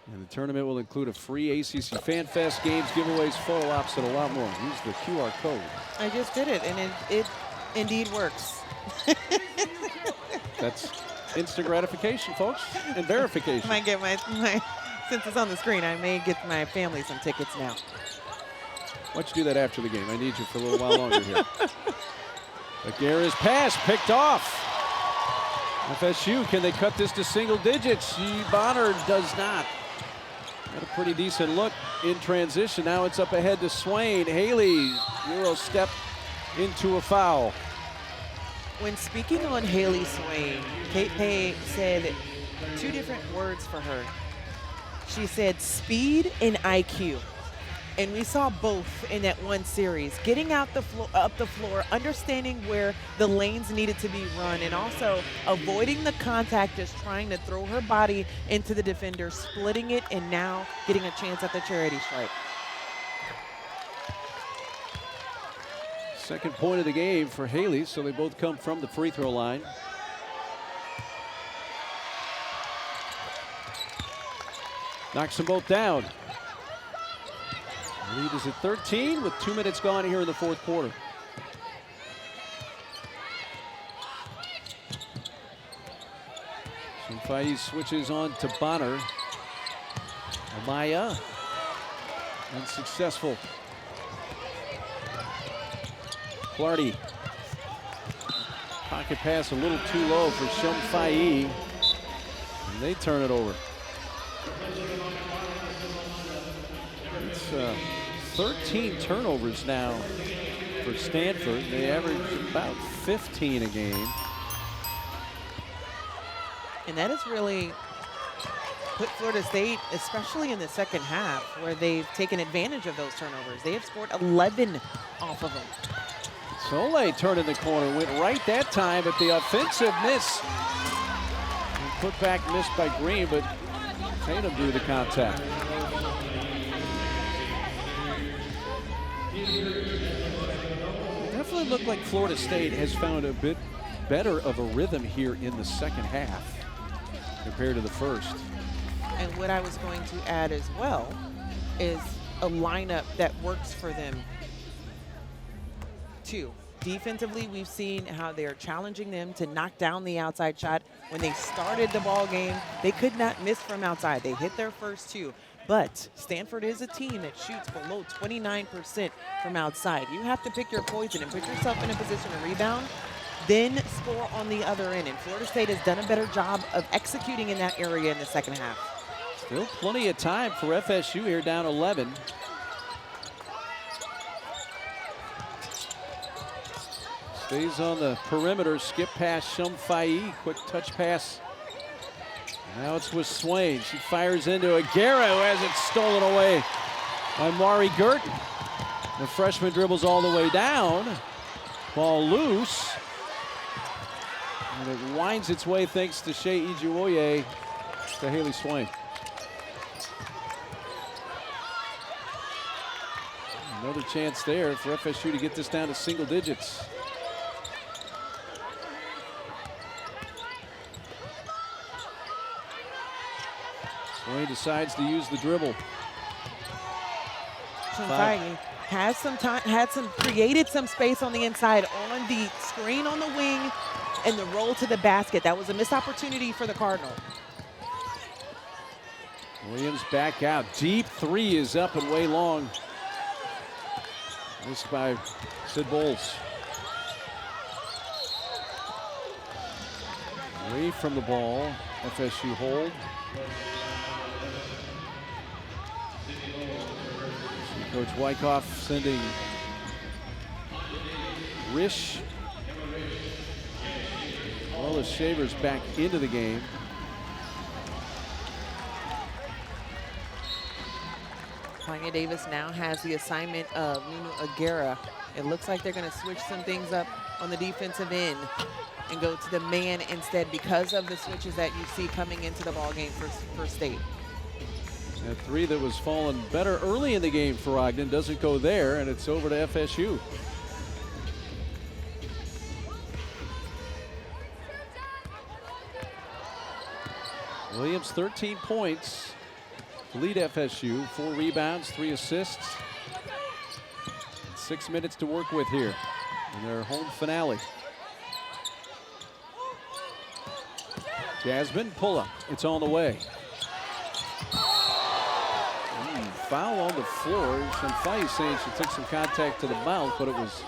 And the tournament will include a free ACC Fan Fest, games, giveaways, photo ops, and a lot more. Use the QR code. I just did it, and it indeed works. That's instant gratification, folks, and verification. I might get my, since it's on the screen, I may get my family some tickets now. Why don't you do that after the game? I need you for a little while longer here. Agara's pass picked off. FSU, can they cut this to single digits? Bonner does not. Got a pretty decent look in transition. Now it's up ahead to Swain. Haley, Euro step into a foul. When speaking on Haley Swain, Kate Pay said 2 different words for her. She said speed and IQ. And we saw both in that one series. Getting out up the floor, understanding where the lanes needed to be run, and also avoiding the contact, just trying to throw her body into the defender, splitting it, and now getting a chance at the charity stripe. Second point of the game for Haley, so they both come from the free throw line. Knocks them both down. Lead is at 13 with 2 minutes gone here in the fourth quarter. Faiz switches on to Bonner. Amaya, unsuccessful. Clardy. Pocket pass a little too low for Shumfai. And they turn it over. It's 13 turnovers now for Stanford. They average about 15 a game. And that has really put Florida State, especially in the second half, where they've taken advantage of those turnovers. They have scored 11 off of them. Soleil turned in the corner, went right that time, but the offensive miss. And put back missed by Green, but Tatum drew the contact. It definitely looked like Florida State has found a bit better of a rhythm here in the second half compared to the first. And what I was going to add as well is a lineup that works for them too. Defensively, we've seen how they're challenging them to knock down the outside shot. When they started the ball game, they could not miss from outside. They hit their first 2. But Stanford is a team that shoots below 29% from outside. You have to pick your poison and put yourself in a position to rebound, then score on the other end. And Florida State has done a better job of executing in that area in the second half. Still plenty of time for FSU here, down 11. Stays on the perimeter, skip past Shumfai, quick touch pass. Now it's with Swain. She fires into Agara, who has it stolen away by Mari Girton. The freshman dribbles all the way down. Ball loose. And it winds its way thanks to Shea Ijuoye to Haley Swain. Another chance there for FSU to get this down to single digits. Swain decides to use the dribble. Shumfai has some time, created some space on the inside on the screen on the wing and the roll to the basket. That was a missed opportunity for the Cardinal. Williams back out. Deep 3 is up and way long. Missed by Sid Bowles. Away from the ball. FSU hold. Coach Wyckoff sending Rish as well as Shavers back into the game. Tanya Davis now has the assignment of Nunu Agara. It looks like they're going to switch some things up on the defensive end and go to the man instead because of the switches that you see coming into the ball game for State. That three that was falling better early in the game for Ogden doesn't go there, and it's over to FSU. Williams 13 points to lead FSU, 4 rebounds, 3 assists. 6 minutes to work with here in their home finale. Jasmine, pull up. It's on the way. Foul on the floor. Shamfai saying she took some contact to the mouth, but it was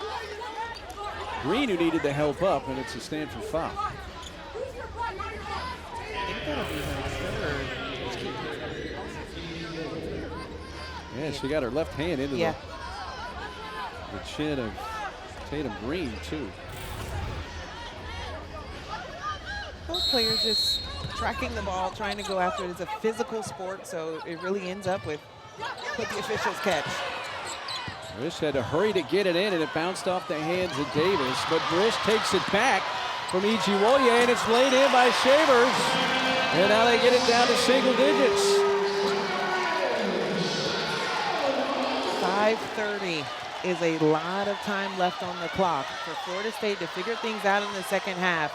Green who needed the help up, and it's a Stanford foul. Yeah, she got her left hand into the chin of Tatum Green, too. Both players just tracking the ball, trying to go after it. It's a physical sport, so it really ends up with what the officials catch. Rish had to hurry to get it in, and it bounced off the hands of Davis, but Rish takes it back from Ijiwoye, and it's laid in by Shavers. And now they get it down to single digits. 5:30 is a lot of time left on the clock for Florida State to figure things out in the second half,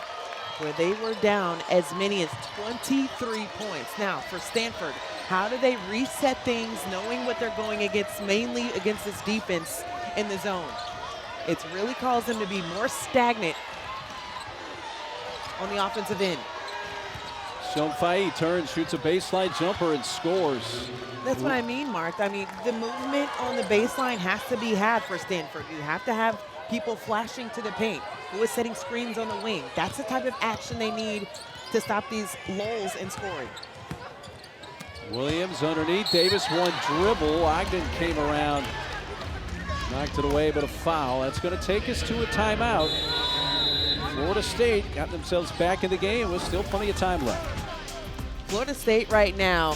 where they were down as many as 23 points. Now, for Stanford, how do they reset things knowing what they're going against, mainly against this defense in the zone? It's really caused them to be more stagnant on the offensive end. Shamfai turns, shoots a baseline jumper, and scores. That's what I mean, Mark. I mean, the movement on the baseline has to be had for Stanford. You have to have people flashing to the paint, who is setting screens on the wing. That's the type of action they need to stop these lulls in scoring. Williams underneath, Davis one dribble. Ogden came around, knocked it away, but a foul. That's going to take us to a timeout. Florida State got themselves back in the game with still plenty of time left. Florida State right now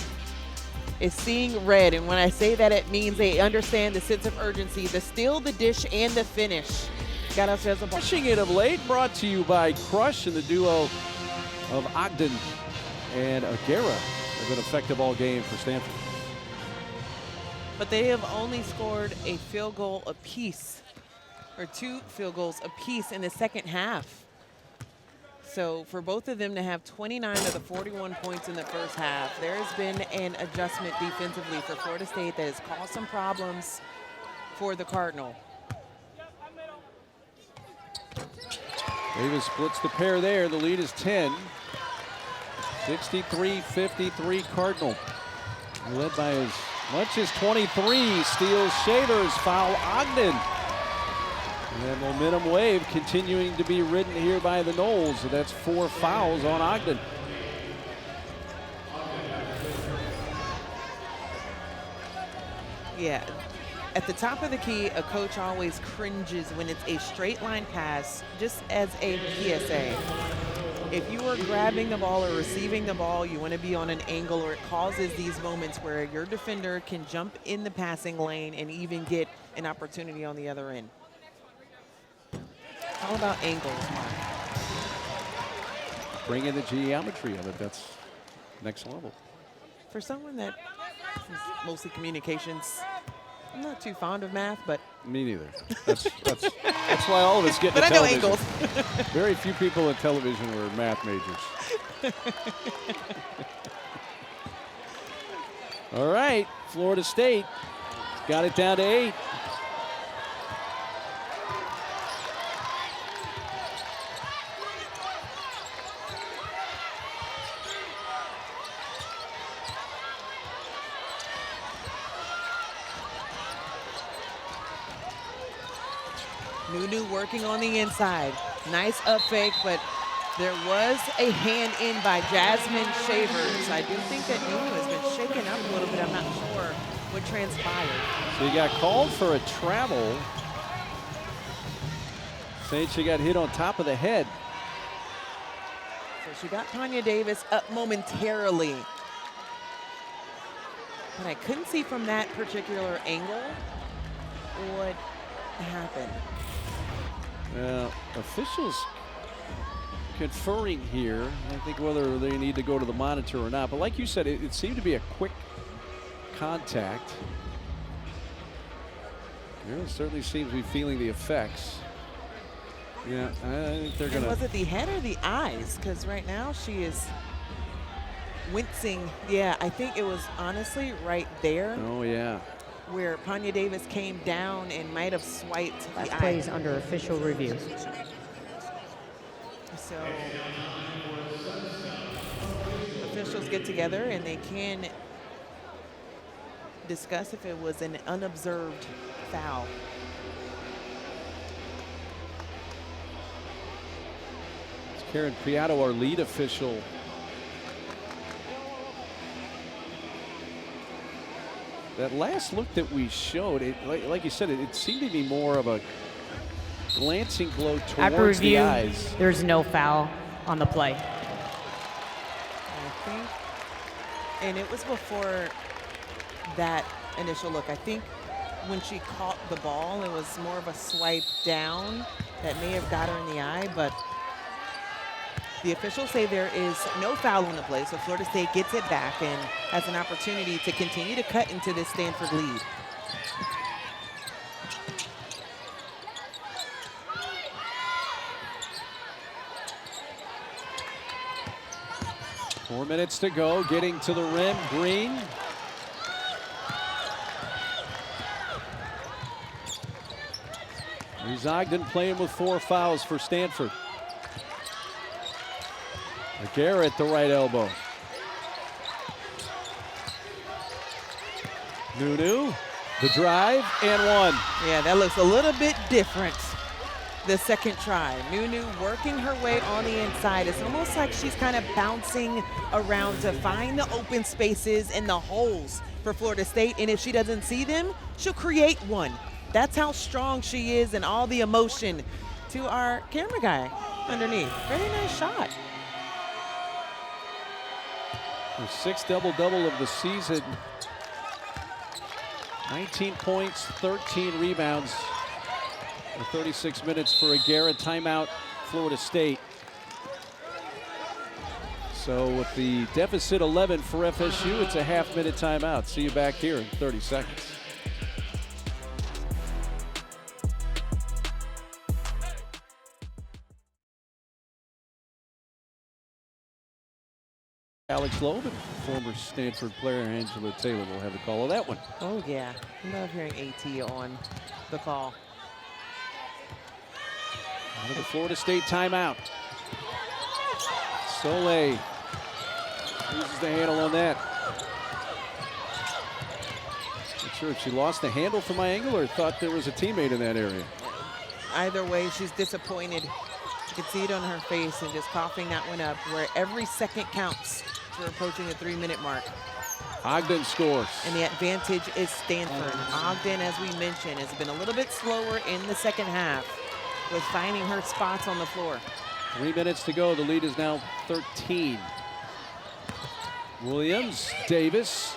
is seeing red, and when I say that, it means they understand the sense of urgency, the steal, the dish, and the finish. Got ourselves a ball. Pushing it of late, brought to you by Crush and the duo of Ogden and Agara. They've been effective all game for Stanford. But they have only scored a field goal apiece, or 2 field goals apiece in the second half. So for both of them to have 29 of the 41 points in the first half, there has been an adjustment defensively for Florida State that has caused some problems for the Cardinal. Davis splits the pair there. The lead is 10. 63-53 Cardinal. Led by as much as 23. Steals Shavers, foul Ogden. And that momentum wave continuing to be ridden here by the Noles. So that's 4 fouls on Ogden. Yeah, at the top of the key, a coach always cringes when it's a straight line pass, just as a PSA. If you are grabbing the ball or receiving the ball, you want to be on an angle, or it causes these moments where your defender can jump in the passing lane and even get an opportunity on the other end. All about angles, Mark. Bring in the geometry of it. That's next level. For someone that is mostly communications, I'm not too fond of math, but me neither. That's why all of us get into television. But I know angles. Very few people in television were math majors. All right, Florida State got it down to 8. Nunu working on the inside. Nice up fake, but there was a hand in by Jasmine Shavers. I do think that Nunu has been shaken up a little bit. I'm not sure what transpired. So he got called for a travel, saying she got hit on top of the head. So she got Tanya Davis up momentarily. But I couldn't see from that particular angle what happened. Officials conferring here. I think whether they need to go to the monitor or not. But like you said, it seemed to be a quick contact. It certainly seems to be feeling the effects. Yeah, I think they're going to. Was it the head or the eyes? Because right now she is wincing. Yeah, I think it was honestly right there. Oh, yeah. Where Panya Davis came down and might have swiped Last the plays eye. under official review. So officials get together and they can discuss if it was an unobserved foul. It's Karen Piatto, our lead official. That last look that we showed, it, like you said, it seemed to be more of a glancing blow After towards review, the eyes. there's no foul on the play. I think, and it was before that initial look. I think when she caught the ball, it was more of a swipe down that may have got her in the eye, but the officials say there is no foul on the play, so Florida State gets it back and has an opportunity to continue to cut into this Stanford lead. Four minutes to go, getting to the rim, Green. Here's Ogden playing with 4 fouls for Stanford. Agara at the right elbow. Nunu, the drive, and one. Yeah, that looks a little bit different the second try. Nunu working her way on the inside. It's almost like she's kind of bouncing around to find the open spaces and the holes for Florida State, and if she doesn't see them, she'll create one. That's how strong she is and all the emotion to our camera guy underneath. Very nice shot. Her 6th double-double of the season. 19 points, 13 rebounds. 36 minutes for Agara. Timeout, Florida State. So with the deficit 11 for FSU, it's a half-minute timeout. See you back here in 30 seconds. Alex Loeb and former Stanford player Angela Taylor will have the call of that one. Oh, yeah. Love hearing AT on the call. Out of the Florida State timeout. Soleil loses the handle on that. Not sure if she lost the handle from my angle or thought there was a teammate in that area. Either way, she's disappointed. You can see it on her face and just coughing that one up, where every second counts. We're approaching the 3-minute mark. Ogden scores. And the advantage is Stanford. Ogden, as we mentioned, has been a little bit slower in the second half with finding her spots on the floor. 3 minutes to go. The lead is now 13. Williams, Davis,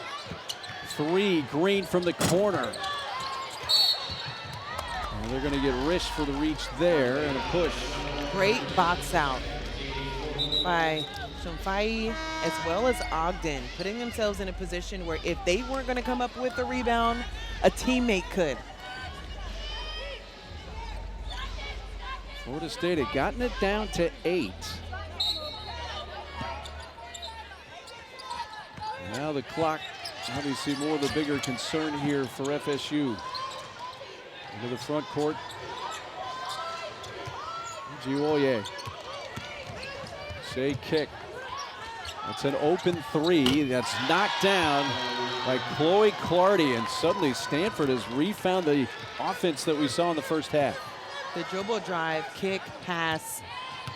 3. Green from the corner. And they're going to get Risch for the reach there and a push. Great box out by Shumfai as well as Ogden, putting themselves in a position where if they weren't going to come up with the rebound, a teammate could. Florida State had gotten it down to 8. Now the clock, obviously more the bigger concern here for FSU. Into the front court. Gioye. Shea kick. That's an open 3 that's knocked down by Chloe Clardy, and suddenly Stanford has refound the offense that we saw in the first half. The dribble drive, kick, pass,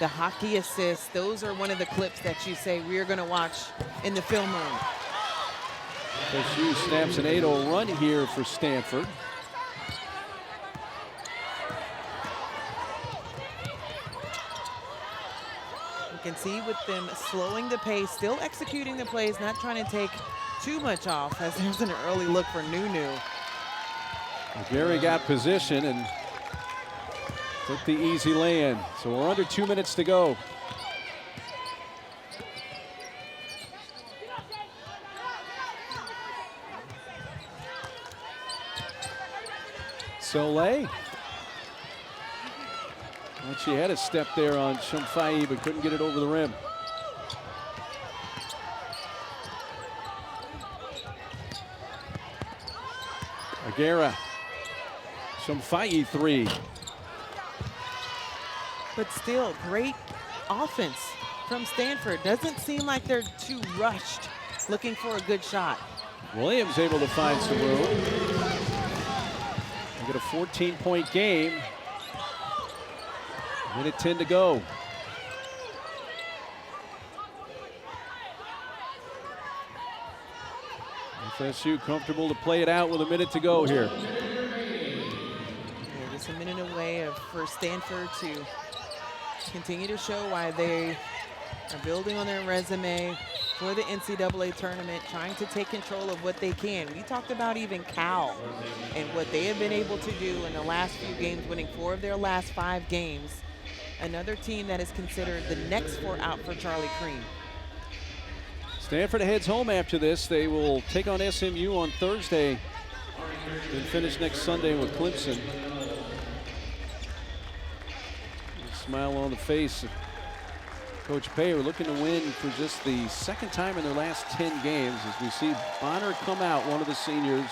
the hockey assist, those are one of the clips that you say we're going to watch in the film room. FSU snaps an 8-0 run here for Stanford. You can see with them slowing the pace, still executing the plays, not trying to take too much off, as there's an early look for Nunu. Agara got position and took the easy lay-in. So we're under 2 minutes to go. Soleil. Well, she had a step there on Shumfai, but couldn't get it over the rim. Agara. Shumfai three. But still, great offense from Stanford. Doesn't seem like they're too rushed, looking for a good shot. Williams able to find some room. They get a 14-point game. Minute 10 to go. FSU comfortable to play it out with a minute to go here. Yeah, just a minute away for Stanford to continue to show why they are building on their resume for the NCAA tournament, trying to take control of what they can. We talked about even Cal and what they have been able to do in the last few games, winning 4 of their last 5 games. Another team that is considered the next 4 out for Charlie Cream. Stanford heads home after this. They will take on SMU on Thursday and finish next Sunday with Clemson. Smile on the face of Coach Payer, looking to win for just the second time in their last 10 games, as we see Bonner come out, one of the seniors,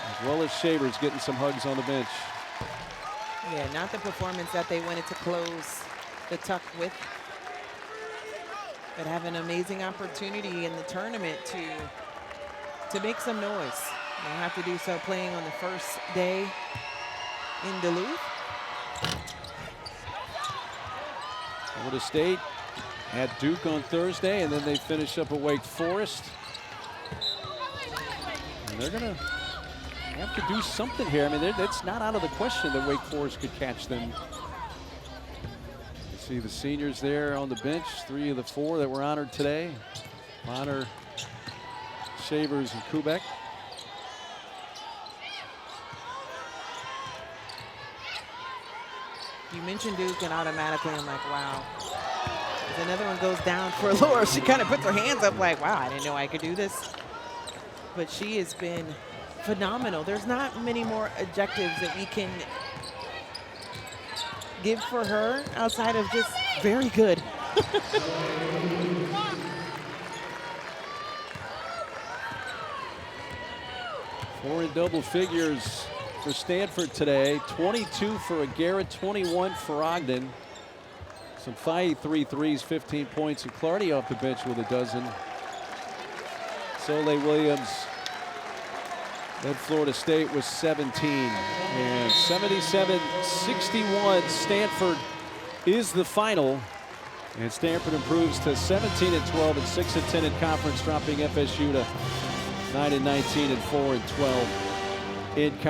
as well as Shavers getting some hugs on the bench. Yeah, not the performance that they wanted to close the Tuck with, but have an amazing opportunity in the tournament to make some noise. They'll have to do so playing on the first day in Duluth. Florida State at Duke on Thursday, and then they finish up at Wake Forest. And they're going to have to do something here. I mean, it's not out of the question that Wake Forest could catch them. You see the seniors there on the bench, 3 of the 4 that were honored today. Bonner, Shavers, and Kubek. You mentioned Duke, and automatically I'm like, wow. As another one goes down for Laura, she kind of puts her hands up like, wow, I didn't know I could do this. But she has been phenomenal. There's not many more adjectives that we can give for her outside of just very good. Four in double figures for Stanford today. 22 for Agara, 21 for Ogden. Some 3 threes, 15 points, and Clardy off the bench with a dozen. Soleil Williams led Florida State with 17. And 77-61, Stanford is the final. And Stanford improves to 17-12 and 6-10 in conference, dropping FSU to 9-19 and 4-12 in conference.